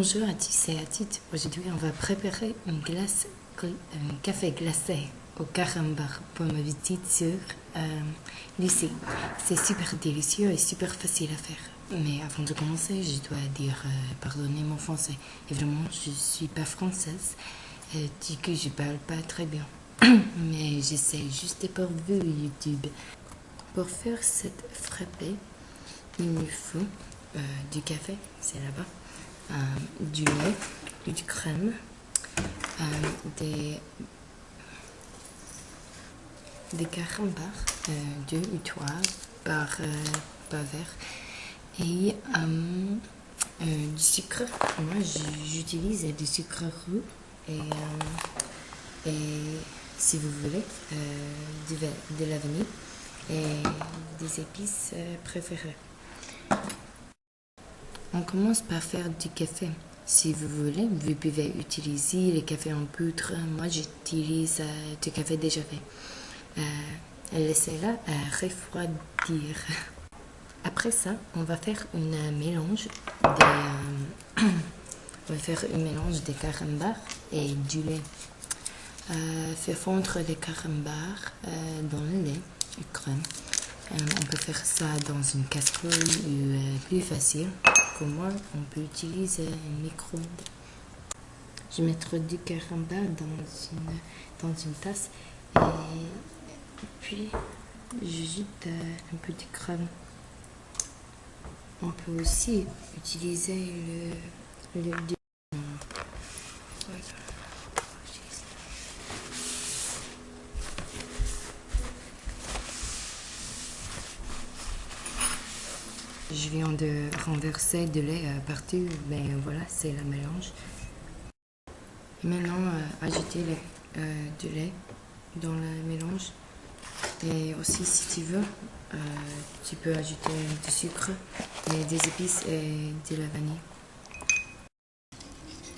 Bonjour à tous et à toutes. Aujourd'hui, on va préparer un café glacé au carambar pour ma visite sur Lucie. C'est super délicieux et super facile à faire. Mais avant de commencer, je dois dire pardonnez mon français. Évidemment, je suis pas française, du coup, je parle pas très bien. Mais j'essaie juste pour vous YouTube. Pour faire cette frappée, il nous faut du café, c'est là-bas, du lait, du crème, des carambars, 2 ou 3 par verre, et du sucre. Moi, j'utilise du sucre roux et si vous voulez, de la vanille et des épices préférées. On commence par faire du café. Si vous voulez, vous pouvez utiliser le café en poudre. Moi, j'utilise du café déjà fait. Laissez-la refroidir. Après ça, on va faire un mélange des carambars et du lait. Faire fondre les carambars dans le lait et crème. On peut faire ça dans une casserole ou plus facile. Pour moi, on peut utiliser un micro-ondes. Je vais mettre du carambar dans une tasse et puis j'ajoute un peu de crème. On peut aussi utiliser le Je viens de renverser de lait partout, mais voilà, c'est le mélange. Maintenant, ajouter du lait dans le mélange. Et aussi, si tu veux, tu peux ajouter du sucre, et des épices et de la vanille.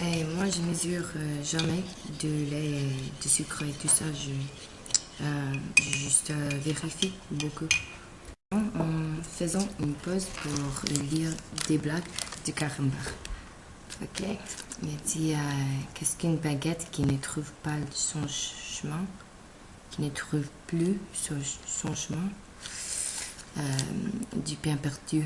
Et moi, je mesure jamais de lait et de sucre et tout ça. Je juste vérifie beaucoup. En faisant une pause pour lire des blagues de carambar. Ok. Il dit qu'est-ce qu'une baguette qui ne trouve pas son chemin, qui ne trouve plus son chemin, du pain perdu.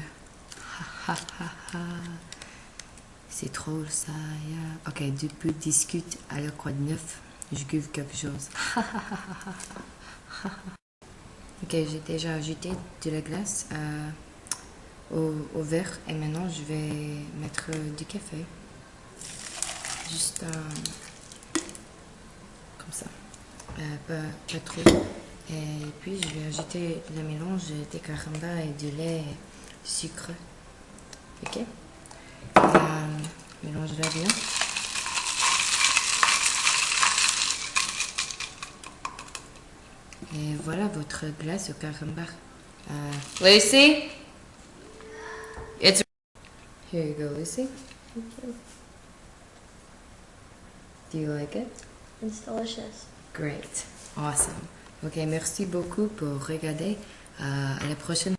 C'est drôle ça. Yeah. Ok, depuis discute alors quoi de neuf? Je guve quelque chose. Ok, j'ai déjà ajouté de la glace au verre et maintenant je vais mettre du café. Juste comme ça, pas trop. Et puis je vais ajouter le mélange des carambars et du lait et du sucre. Ok, mélange-la bien. Et voilà votre glace au carambar. Lucy? It's Here you go, Lucy. Thank you. Do you like it? It's delicious. Great. Awesome. Ok, merci beaucoup pour regarder. À la prochaine.